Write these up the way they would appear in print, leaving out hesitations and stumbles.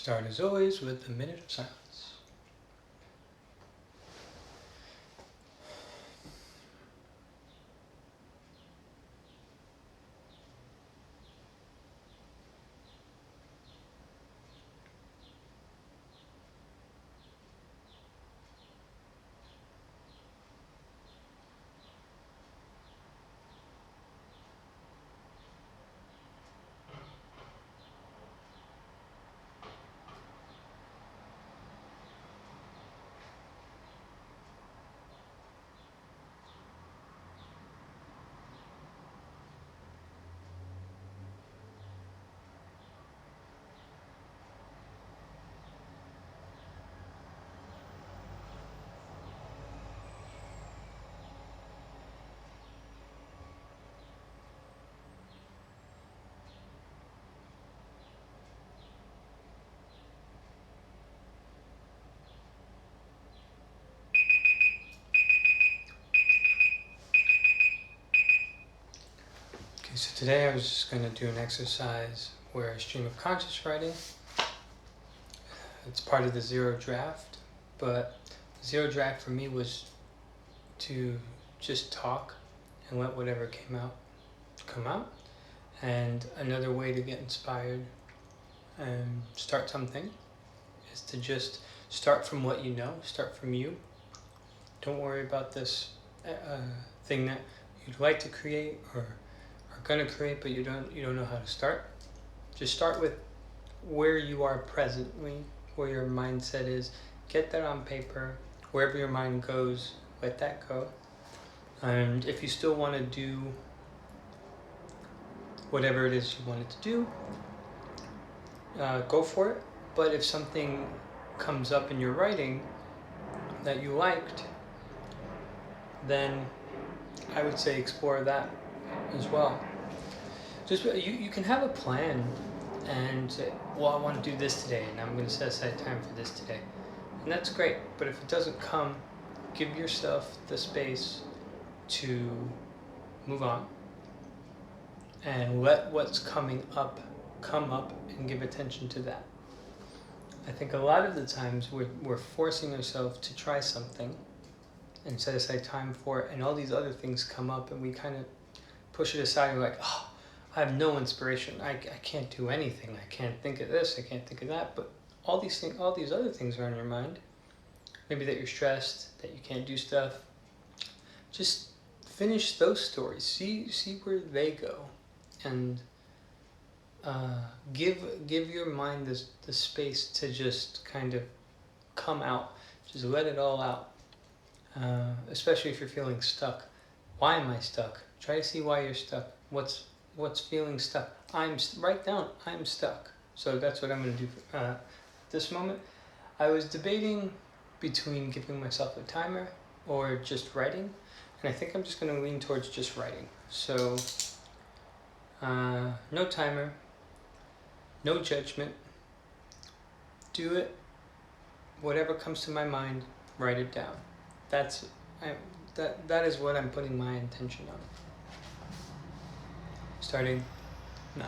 Start as always with a minute of silence. Okay, so today I was just going to do an exercise where I stream of conscious writing. It's part of the zero draft, but the zero draft for me was to just talk and let whatever came out come out. And another way to get inspired and start something is to just start from what you know, start from you. Don't worry about this thing that you'd like to create or are going to create, but you don't know how to start. Just start with where you are presently, where your mindset is. Get that on paper. Wherever your mind goes, let that go. And if you still want to do whatever it is you wanted to do, go for it. But if something comes up in your writing that you liked, then I would say explore that as well. Just you can have a plan and say, well, I want to do this today and I'm going to set aside time for this today. And that's great, but if it doesn't come, give yourself the space to move on and let what's coming up come up and give attention to that. I think a lot of the times we're forcing ourselves to try something and set aside time for it, and all these other things come up and we kind of push it aside and we're like, oh, I have no inspiration. I can't do anything. I can't think of this. I can't think of that. But all these other things are on your mind. Maybe that you're stressed, that you can't do stuff. Just finish those stories. See where they go, and give your mind the space to just kind of come out. Just let it all out. Especially if you're feeling stuck. Why am I stuck? Try to see why you're stuck. What's feeling stuck? Write down, I'm stuck. So that's what I'm going to do this moment. I was debating between giving myself a timer or just writing, and I think I'm just going to lean towards just writing. So no timer, no judgment. Do it. Whatever comes to my mind, write it down. That is what I'm putting my intention on. Starting now.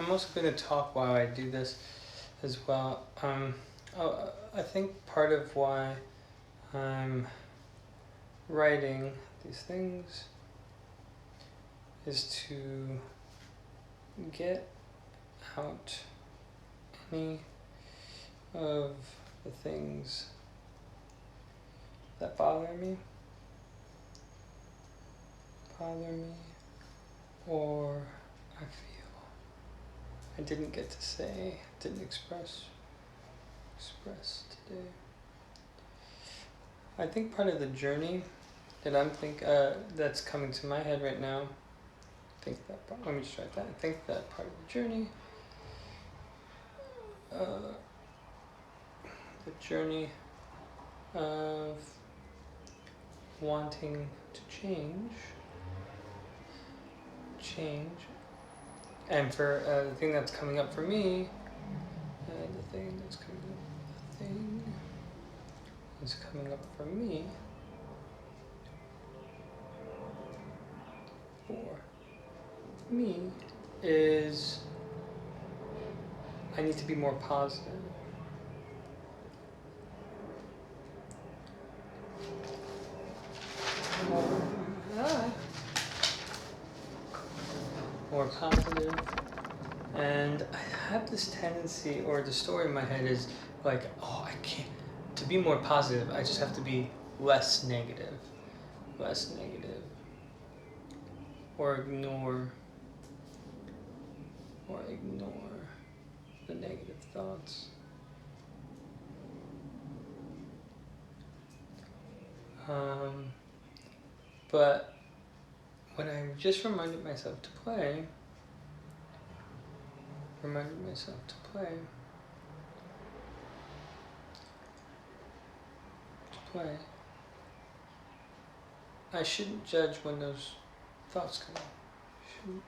I'm also going to talk while I do this as well. I think part of why I'm writing these things is to get out any of the things that bother me, or I feel I didn't get to say, didn't express today. I think part of the journey that that's coming to my head right now. Let me just write that. I think that part of the journey, of wanting to change, and for the thing that's coming up for me, the thing that's coming up for me, is I need to be more positive. More positive. And I have this tendency, or the story in my head is like, oh, I can't. To be more positive, I just have to be less negative. Or ignore the negative thoughts. But when I just reminded myself to play, I shouldn't judge when those thoughts come up. Shouldn't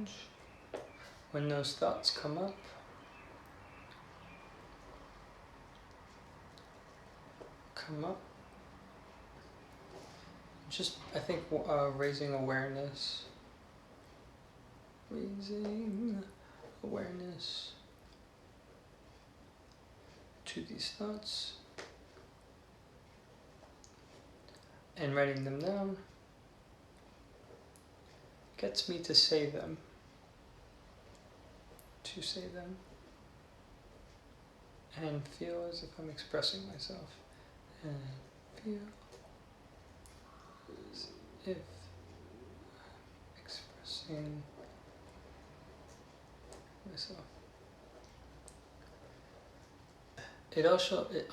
judge when those thoughts come up. Just, I think, raising awareness to these thoughts and writing them down gets me to say them, and feel as if I'm expressing myself, and feel as if I'm expressing myself. It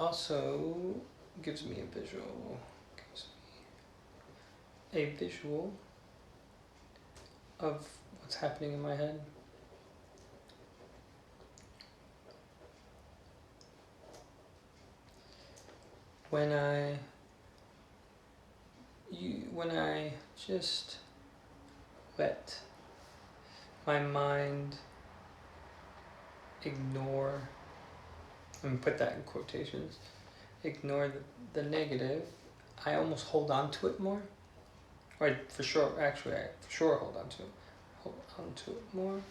also gives me a visual of what's happening in my head. When I just let my mind ignore, and put that in quotations, ignore the negative, I almost hold on to it more. Or I for sure hold on to it more.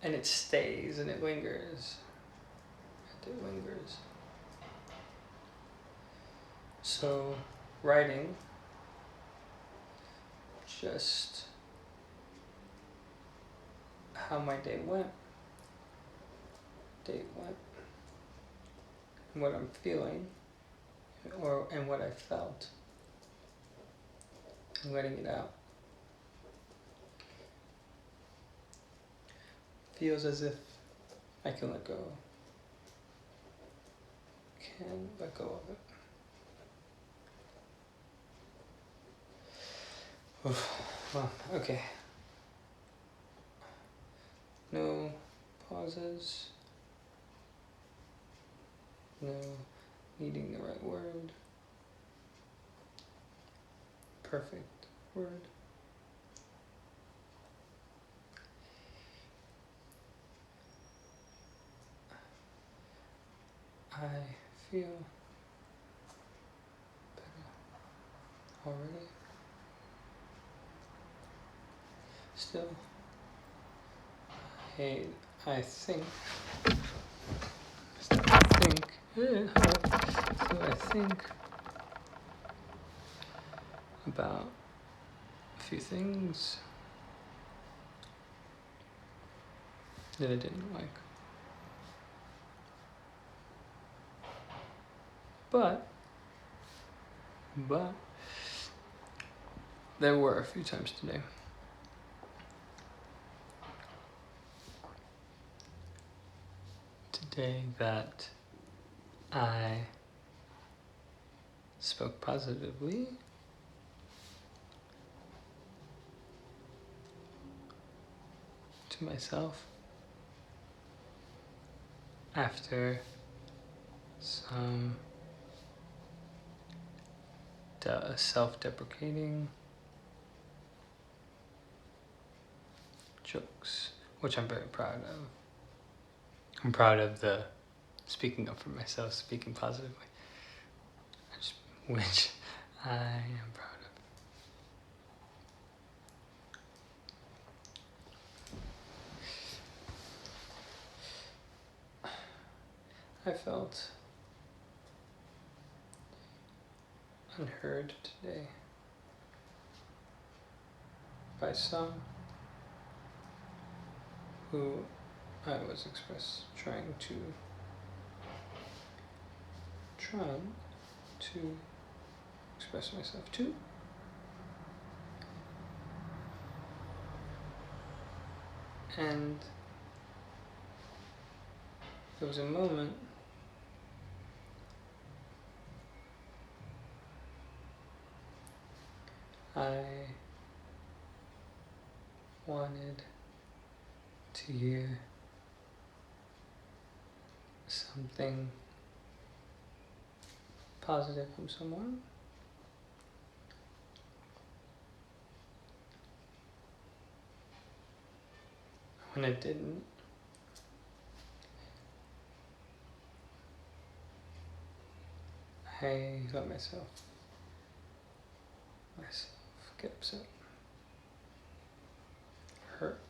And it stays and it lingers. So writing just how my day went, and what I'm feeling, and what I felt, and letting it out. Feels as if I can let go of it. Well, okay. No pauses. No needing the right word. Perfect word. I feel better already. still, I think, about a few things that I didn't like. But there were a few times today. That I spoke positively to myself after some self-deprecating jokes, which I'm very proud of. I'm proud of the speaking up for myself, speaking positively, which I am proud of. I felt unheard today by some who I was trying to express myself to. And there was a moment I wanted to hear something positive from someone. When I didn't, I let myself get upset, hurt.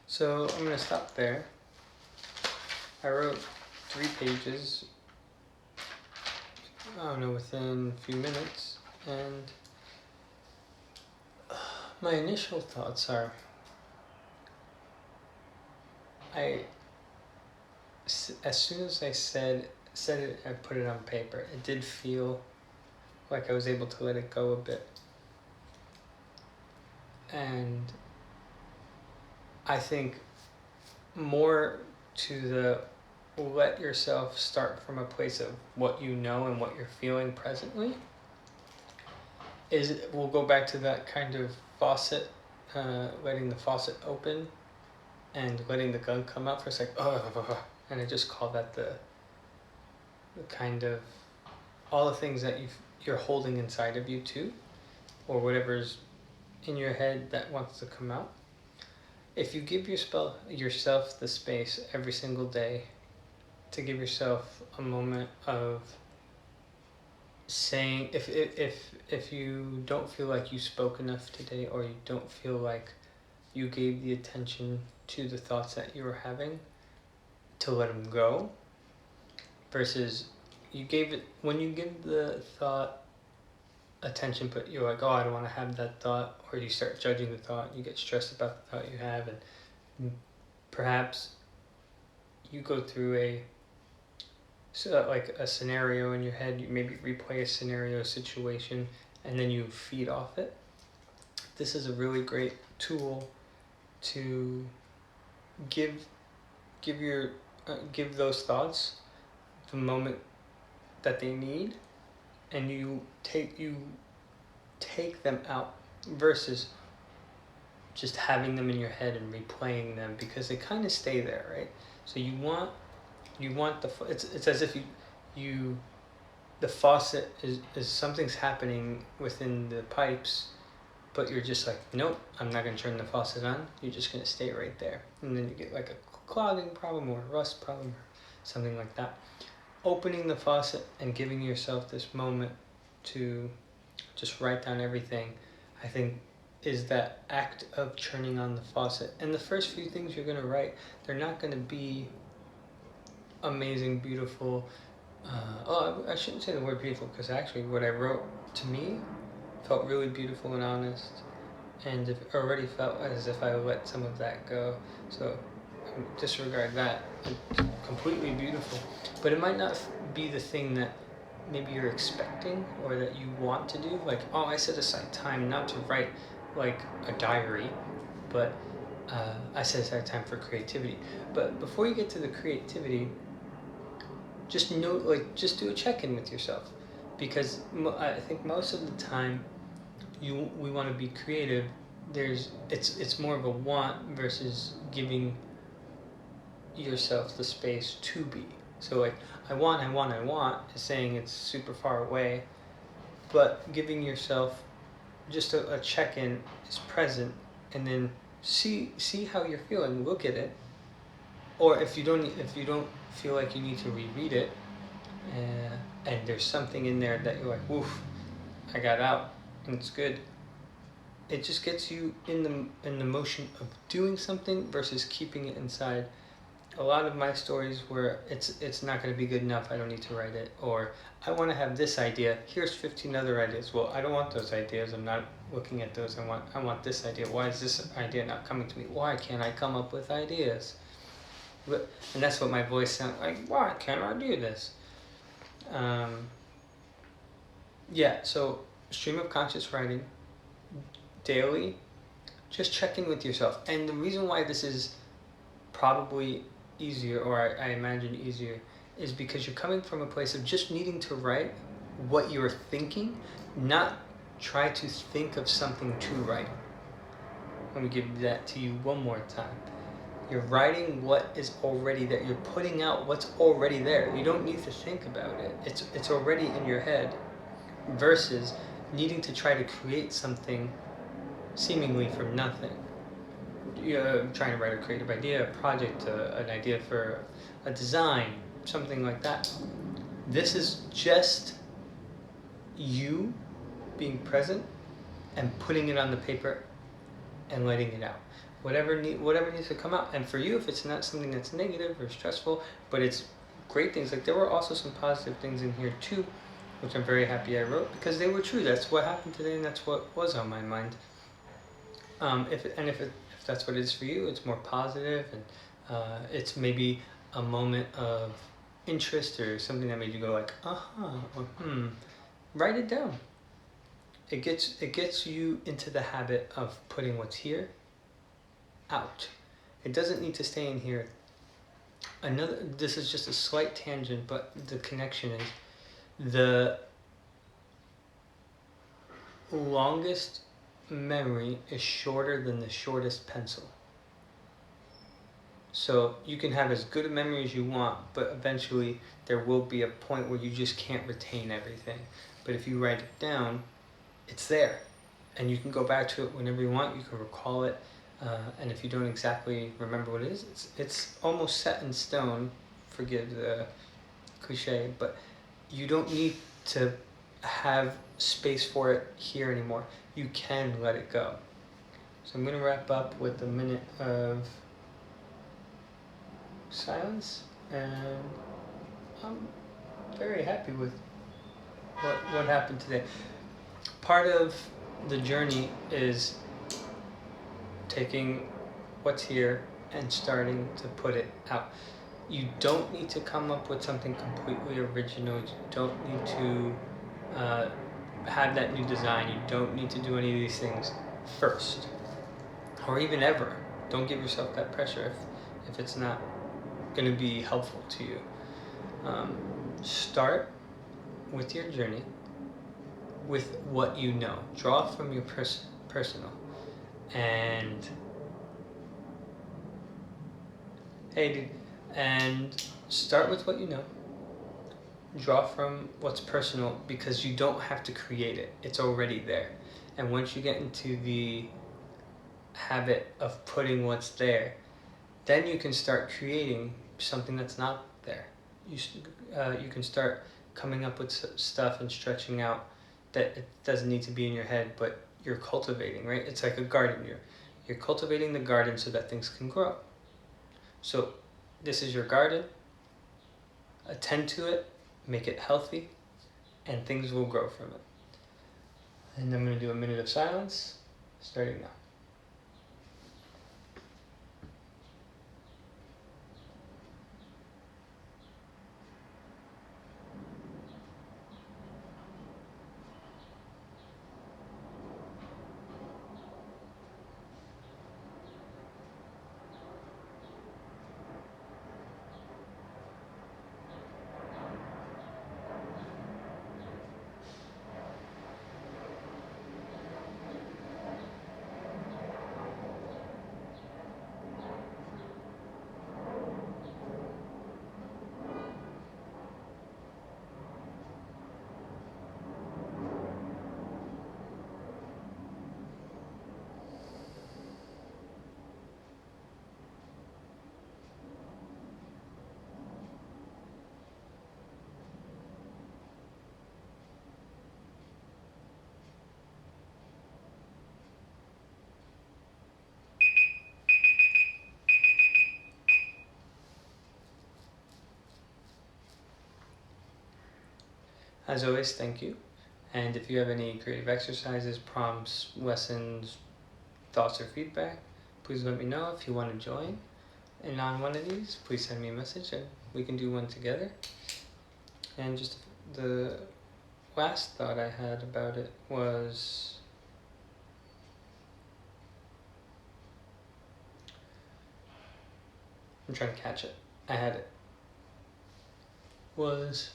So I'm gonna stop there. I wrote 3 pages, I don't know, within a few minutes, and my initial thoughts are, as soon as I said it, I put it on paper. It did feel like I was able to let it go a bit. And I think more to the let yourself start from a place of what you know and what you're feeling presently we'll go back to that kind of faucet, letting the faucet open and letting the gun come out for a second. And I just call that the kind of all the things that you're holding inside of you too, or whatever's in your head that wants to come out. If you give yourself the space every single day to give yourself a moment of saying, if you don't feel like you spoke enough today, or you don't feel like you gave the attention to the thoughts that you were having, to let them go, versus when you give the thought attention, but you're like, oh, I don't want to have that thought, or you start judging the thought, you get stressed about the thought you have, and perhaps you go through like a scenario in your head, you maybe replay a scenario situation, and then you feed off it. This is a really great tool to give those thoughts the moment that they need, and you take them out, versus just having them in your head and replaying them, because they kind of stay there, right? So you want it's as if the faucet is something's happening within the pipes, but you're just like, nope, I'm not going to turn the faucet on. You're just going to stay right there, and then you get like a clogging problem or a rust problem or something like that. opening the faucet and giving yourself this moment to just write down everything, I think, is that act of turning on the faucet. And the first few things you're going to write, they're not going to be amazing, beautiful. I shouldn't say the word beautiful, because actually what I wrote to me felt really beautiful and honest, and it already felt as if I let some of that go. So disregard that. It's completely beautiful, but it might not be the thing that maybe you're expecting or that you want to do. Like, oh, I set aside time not to write like a diary, but I set aside time for creativity. But before you get to the creativity, just just do a check-in with yourself, because I think most of the time we want to be creative. It's more of a want versus giving yourself the space to be. So like, I want is saying it's super far away, but giving yourself just a check-in is present, and then see how you're feeling. Look at it, or if you don't feel like you need to reread it, and there's something in there that you're like, woof, I got out, and it's good. It just gets you in the motion of doing something versus keeping it inside. A lot of my stories where it's not going to be good enough, I don't need to write it, or I want to have this idea, here's 15 other ideas. Well, I don't want those ideas, I'm not looking at those. I want this idea. Why is this idea not coming to me? Why can't I come up with ideas? And that's what my voice sounds like. Why can't I do this? Yeah, so stream of conscious writing daily. Just check in with yourself. And the reason why this is probably easier, or I imagine easier, is because you're coming from a place of just needing to write what you're thinking, not try to think of something to write. Let me give that to you one more time. You're writing what is already there. You're putting out what's already there. You don't need to think about it. It's already in your head, versus needing to try to create something seemingly from nothing. You're trying to write a creative idea, a project, an idea for a design, something like that. This is just you being present and putting it on the paper and letting it out. Whatever needs to come out. And for you, if it's not something that's negative or stressful, but it's great things, like there were also some positive things in here too, which I'm very happy I wrote, because they were true. That's what happened today, and that's what was on my mind. If that's what it is for you, it's more positive, and it's maybe a moment of interest or something that made you go like, or write it down. It gets you into the habit of putting what's here out. It doesn't need to stay in here. This is just a slight tangent, but the connection is the longest memory is shorter than the shortest pencil. So you can have as good a memory as you want, but eventually there will be a point where you just can't retain everything. But if you write it down, it's there, and you can go back to it whenever you want. You can recall it, and if you don't exactly remember what it is, it's almost set in stone. Forgive the cliche, but you don't need to have space for it here anymore. You can let it go. So I'm going to wrap up with a minute of silence, and I'm very happy with what happened today. Part of the journey is taking what's here and starting to put it out. You don't need to come up with something completely original. You don't need to have that new design. You don't need to do any of these things first, or even ever. Don't give yourself that pressure if it's not going to be helpful to you. Start with your journey, with what you know. Draw from your personal. And and start with what you know. Draw from what's personal, because you don't have to create it. It's already there. And once you get into the habit of putting what's there, then you can start creating something that's not there. you can start coming up with stuff and stretching out that it doesn't need to be in your head, but you're cultivating, right? It's like a garden. You're cultivating the garden so that things can grow. So this is your garden. Attend to it, make it healthy, and things will grow from it. And I'm going to do a minute of silence, starting now. As always, thank you. And if you have any creative exercises, prompts, lessons, thoughts, or feedback, please let me know. If you want to join in on one of these, please send me a message and we can do one together. And just the last thought I had about it was, I'm trying to catch it. I had it. Was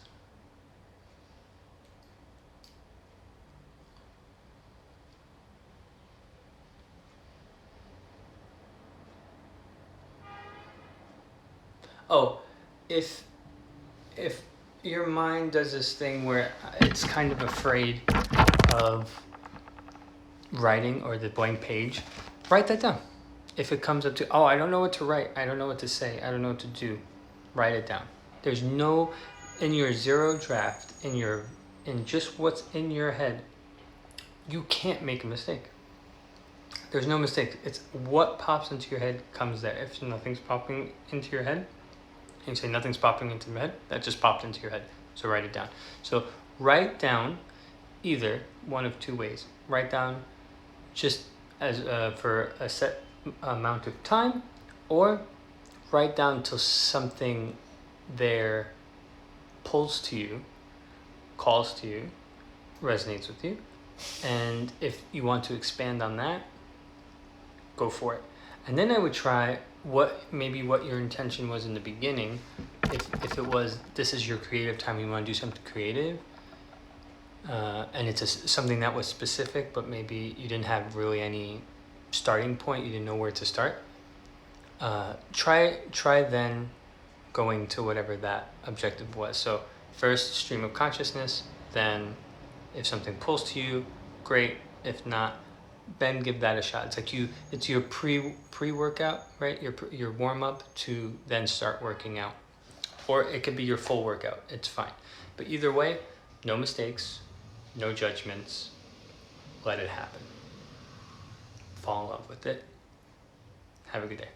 oh, if your mind does this thing where it's kind of afraid of writing or the blank page, write that down. If it comes up to, oh, I don't know what to write, I don't know what to say, I don't know what to do, write it down. There's no, in your zero draft, in just what's in your head, you can't make a mistake. There's no mistake. It's what pops into your head comes there. If nothing's popping into your head, and you say nothing's popping into my head, that just popped into your head. So write it down. So write down either one of two ways. Write down just as for a set amount of time, or write down till something there pulls to you, calls to you, resonates with you. And if you want to expand on that, go for it. And then I would try what your intention was in the beginning. If it was, this is your creative time, you want to do something creative, and it's something that was specific, but maybe you didn't have really any starting point, you didn't know where to start. Try then going to whatever that objective was. So first, stream of consciousness, then if something pulls to you, great. If not, then give that a shot. It's like it's your pre-workout, right? Your warm-up to then start working out. Or it could be your full workout, it's fine. But either way, no mistakes, no judgments, let it happen. Fall in love with it. Have a good day.